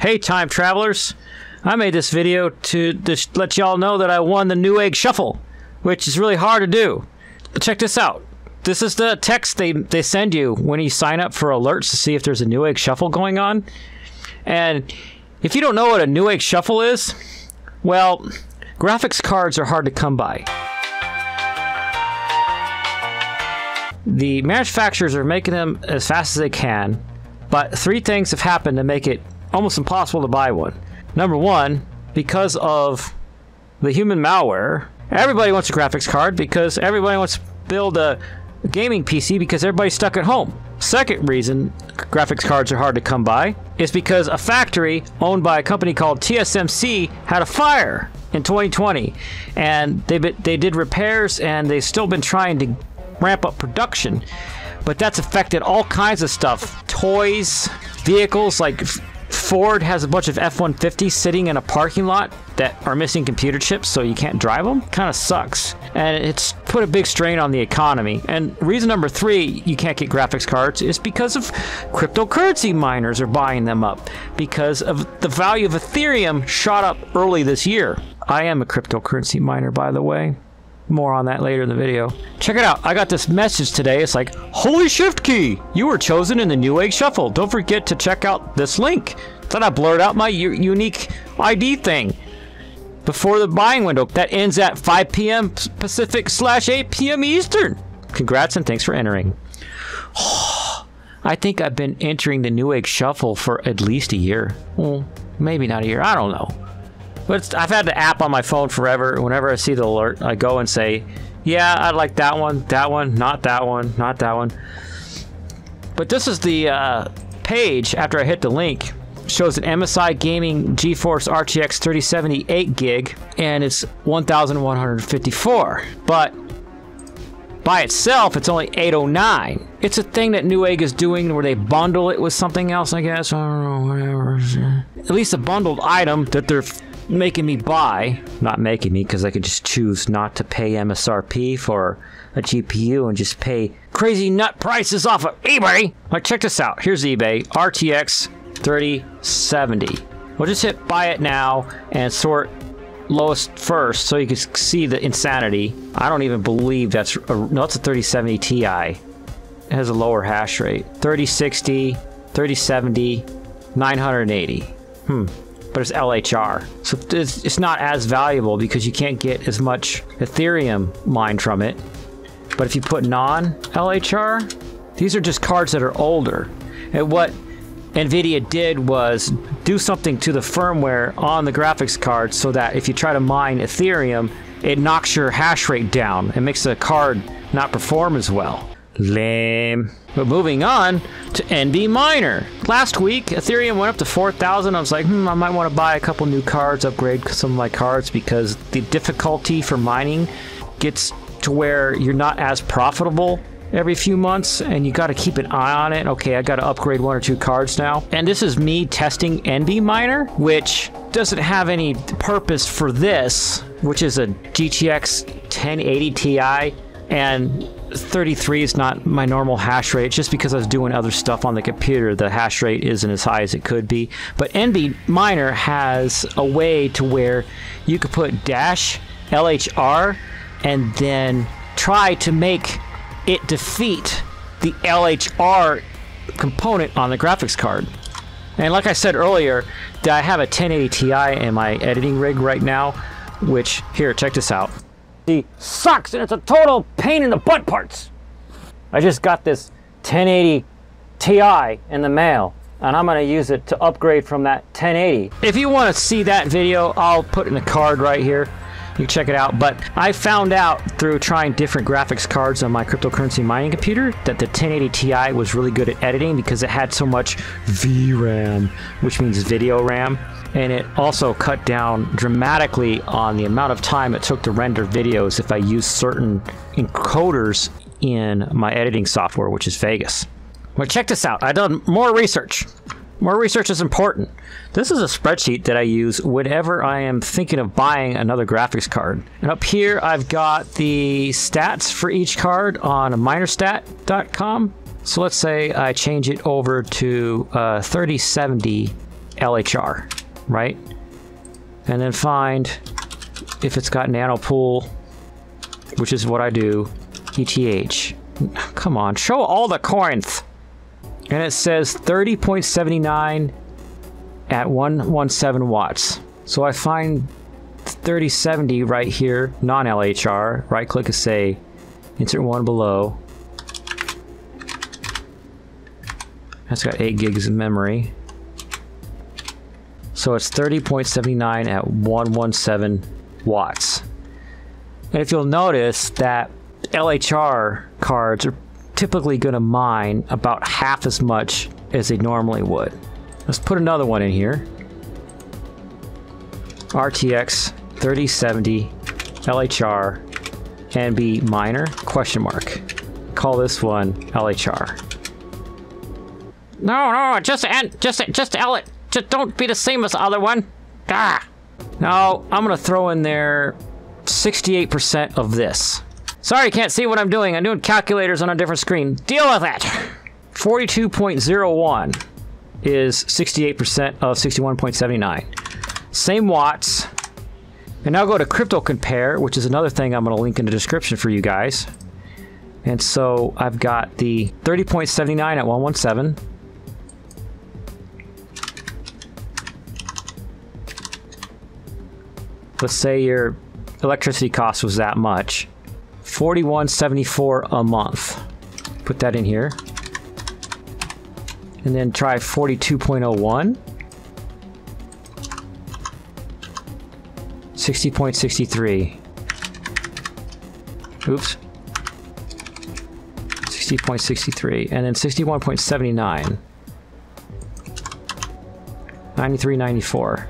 Hey time travelers, I made this video to let y'all know that I won the Newegg Shuffle, which is really hard to do. Check this out. This is the text they send you when you sign up for alerts to see if there's a Newegg Shuffle going on. And if you don't know what a Newegg Shuffle is, well, graphics cards are hard to come by. The manufacturers are making them as fast as they can, but three things have happened to make it almost impossible to buy one. Number one, because of the human malware, everybody wants a graphics card because everybody wants to build a gaming PC because everybody's stuck at home. Second reason graphics cards are hard to come by is because a factory owned by a company called TSMC had a fire in 2020, and they did repairs and they've still been trying to ramp up production, but that's affected all kinds of stuff. Toys, vehicles, like Ford has a bunch of F-150s sitting in a parking lot that are missing computer chips, so you can't drive them. Kind of sucks, and it's put a big strain on the economy. And reason number three you can't get graphics cards is because of cryptocurrency miners are buying them up because of the value of Ethereum shot up early this year. I am a cryptocurrency miner, by the way. More on that later in the video. Check it out. I got this message today. It's like, holy shift key! You were chosen in the Newegg Shuffle. Don't forget to check out this link. Then I blurred out my unique ID thing before the buying window that ends at 5 p.m. Pacific / 8 p.m. Eastern. Congrats and thanks for entering. I think I've been entering the Newegg Shuffle for at least a year. Well, maybe not a year. I don't know. But I've had the app on my phone forever. Whenever I see the alert, I go and say, yeah, I'd like that one, not that one, not that one. But this is the page after I hit the link. Shows an MSI Gaming GeForce RTX 3070 8 gig, and it's 1,154. But by itself, it's only 809. It's a thing that Newegg is doing where they bundle it with something else, I guess. I don't know, whatever. At least a bundled item that they're making me buy. Not making me, because I could just choose not to pay MSRP for a GPU and just pay crazy nut prices off of eBay. Like, check this out. Here's eBay. RTX 3070. We'll just hit buy it now and sort lowest first so you can see the insanity. I don't even believe that's no, it's a 3070 Ti. It has a lower hash rate. 3060, 3070, 980. But it's LHR, so it's not as valuable because you can't get as much Ethereum mined from it. But if you put non-LHR, these are just cards that are older. And what nVidia did was do something to the firmware on the graphics card so that if you try to mine Ethereum, it knocks your hash rate down and makes the card not perform as well. Lame. But moving on to NB Miner. Last week, Ethereum went up to 4,000. I was like, I might want to buy a couple new cards, upgrade some of my cards, because the difficulty for mining gets to where you're not as profitable every few months, and you got to keep an eye on it. Okay, I got to upgrade 1 or 2 cards now. And this is me testing NB Miner, which doesn't have any purpose for this, which is a GTX 1080 Ti, and 33 is not my normal hash rate. Just because I was doing other stuff on the computer, the hash rate isn't as high as it could be. But NB Miner has a way to where you could put dash LHR and then try to make it defeat the LHR component on the graphics card. And like I said earlier, that I have a 1080 Ti in my editing rig right now, which, here, check this out. It sucks, and it's a total pain in the butt parts. I just got this 1080 Ti in the mail, and I'm going to use it to upgrade from that 1080. If you want to see that video, I'll put in a card right here. You can check it out. But I found out through trying different graphics cards on my cryptocurrency mining computer that the 1080 Ti was really good at editing because it had so much VRAM, which means video RAM. And it also cut down dramatically on the amount of time it took to render videos if I used certain encoders in my editing software, which is Vegas. Well, check this out. I've done more research. More research is important. This is a spreadsheet that I use whenever I am thinking of buying another graphics card. And up here, I've got the stats for each card on minerstat.com. So let's say I change it over to 3070 LHR, right? And then find if it's got nanopool, which is what I do, ETH. Come on, show all the coins. And it says 30.79 at 117 watts. So I find 3070 right here, non-LHR. Right click and say, insert one below. That's got 8 gigs of memory. So it's 30.79 at 117 watts. And if you'll notice that LHR cards are typically going to mine about half as much as they normally would. Let's put another one in here. RTX 3070 LHR NB miner question mark. Call this one LHR. No, just L. Just don't be the same as the other one. Ah. Now I'm gonna throw in there 68% of this. Sorry, you can't see what I'm doing. I'm doing calculators on a different screen. Deal with it. 42.01 is 68% of 61.79. Same watts. And now go to crypto compare, which is another thing I'm going to link in the description for you guys. And so I've got the 30.79 at 117. Let's say your electricity cost was that much. $41.74 a month. Put that in here. And then try 42.01. 60.63. Oops. 60.63. And then 61.79. 93.94.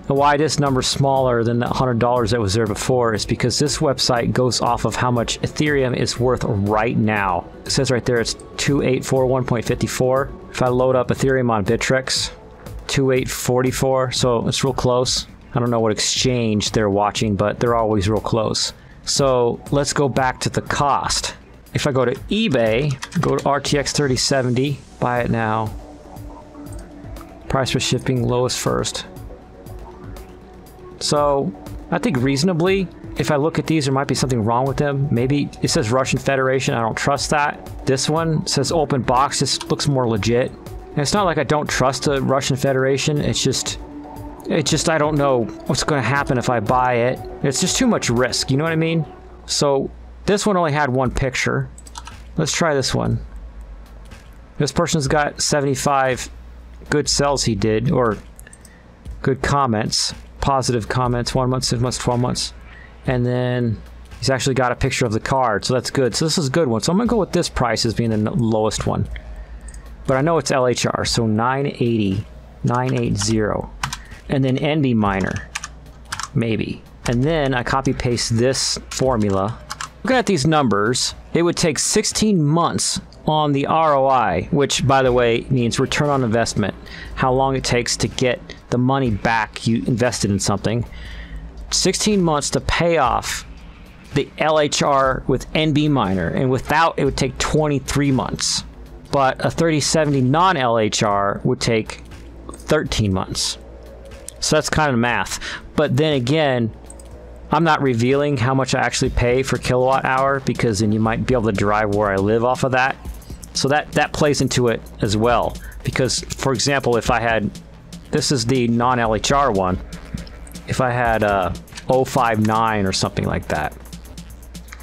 Why this number's smaller than the $100 that was there before is because this website goes off of how much Ethereum is worth right now. It says right there it's 2841.54. If I load up Ethereum on Bittrex, 2844, so it's real close. I don't know what exchange they're watching, but they're always real close. So let's go back to the cost. If I go to eBay, go to RTX 3070, buy it now. Price for shipping, lowest first. So I think reasonably, if I look at these, there might be something wrong with them. Maybe it says Russian Federation. I don't trust that. This one says open box. This looks more legit. And it's not like I don't trust the Russian Federation. It's just I don't know what's going to happen if I buy it. It's just too much risk. You know what I mean? So this one only had one picture. Let's try this one. This person's got 75 good sells he did, or good comments. Positive comments, 1 month, 6 months, 12 months. And then he's actually got a picture of the card, so that's good. So this is a good one. So I'm gonna go with this price as being the lowest one. But I know it's LHR, so 980, 980. And then NB miner, maybe. And then I copy paste this formula. Looking at these numbers, it would take 16 months on the ROI, which by the way means return on investment, how long it takes to get the money back you invested in something. 16 months to pay off the LHR with NB miner, and without it would take 23 months. But a 3070 non-LHR would take 13 months. So that's kind of math. But then again, I'm not revealing how much I actually pay for kilowatt hour, because then you might be able to derive where I live off of that. So that plays into it as well. Because, for example, if I had, this is the non-LHR one, if I had 059 or something like that,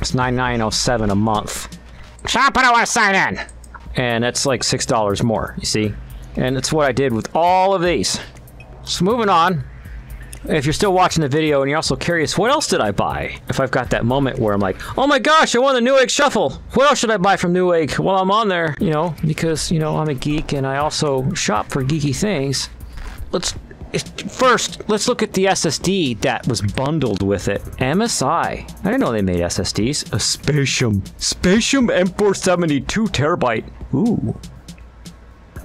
it's 9907 a month. Shop, I don't want to sign in! And that's like $6 more, you see? And that's what I did with all of these. So moving on. If you're still watching the video and you're also curious, what else did I buy? If I've got that moment where I'm like, oh my gosh, I won the Newegg Shuffle. What else should I buy from Newegg while I'm on there? You know, because, you know, I'm a geek and I also shop for geeky things. First, let's look at the SSD that was bundled with it. MSI. I didn't know they made SSDs. A Spatium M472 terabyte. Ooh.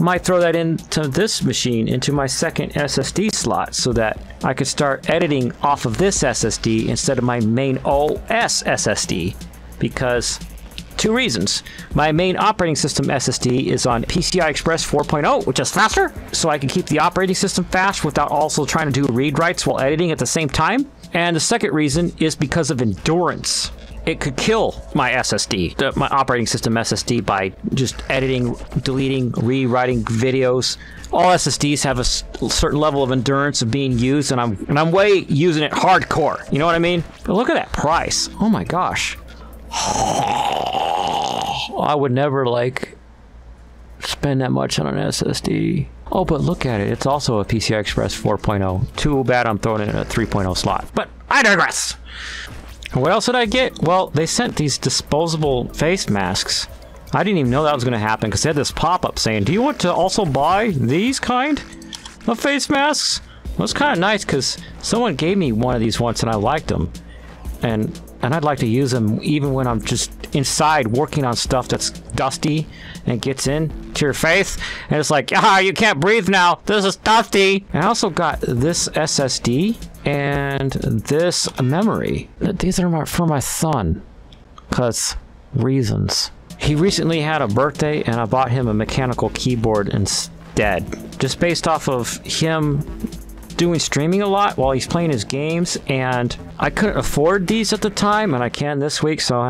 Might throw that into this machine, into my second SSD slot, so that I could start editing off of this SSD instead of my main OS SSD, because Two reasons. My main operating system SSD is on PCI Express 4.0, which is faster, so I can keep the operating system fast without also trying to do read writes while editing at the same time. And the second reason is because of endurance. It could kill my SSD, my operating system SSD, by just editing, deleting, rewriting videos. All SSDs have a certain level of endurance of being used, and I'm way using it hardcore. You know what I mean? But look at that price. Oh my gosh. I would never like spend that much on an SSD. Oh, but look at it. It's also a PCI Express 4.0. Too bad I'm throwing it in a 3.0 slot. But I digress. What else did I get? Well, they sent these disposable face masks. I didn't even know that was going to happen because they had this pop-up saying, do you want to also buy these kind of face masks? Well, it's kind of nice because someone gave me one of these once and I liked them. And I'd like to use them even when I'm just inside working on stuff that's dusty and gets into your face. And it's like, you can't breathe now. This is dusty. And I also got this SSD and this memory. These are for my son. Because reasons. He recently had a birthday and I bought him a mechanical keyboard instead. Just based off of him doing streaming a lot while he's playing his games, and I couldn't afford these at the time, and I can this week, so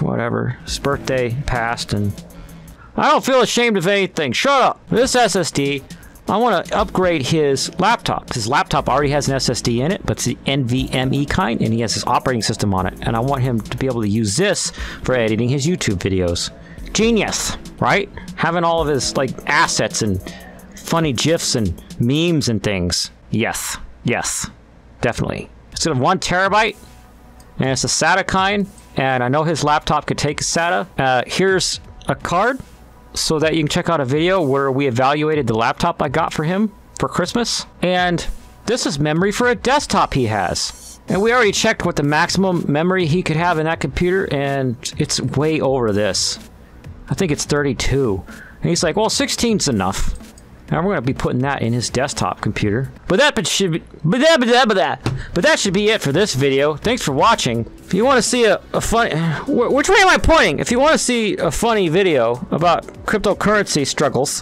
whatever. His birthday passed, and I don't feel ashamed of anything. Shut up! This SSD, I want to upgrade his laptop. His laptop already has an SSD in it, but it's the NVMe kind, and he has his operating system on it, and I want him to be able to use this for editing his YouTube videos. Genius, right? Having all of his like assets and funny GIFs and memes and things. Yes, definitely. It's of 1 terabyte, and it's a SATA kind, and I know his laptop could take a SATA. Here's a card so that you can check out a video where we evaluated the laptop I got for him for Christmas. And this is memory for a desktop he has. And we already checked what the maximum memory he could have in that computer, and it's way over this. I think it's 32. And he's like, well, 16's enough. And we're going to be putting that in his desktop computer. But that should be it for this video. Thanks for watching. If you want to see a funny... Which way am I pointing? If you want to see a funny video about cryptocurrency struggles,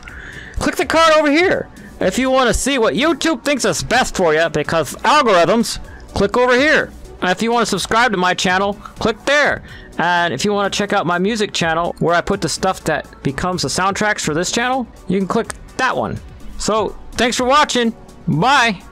click the card over here. If you want to see what YouTube thinks is best for you because algorithms, click over here. And if you want to subscribe to my channel, click there. And if you want to check out my music channel where I put the stuff that becomes the soundtracks for this channel, you can click that one. So, thanks for watching. Bye.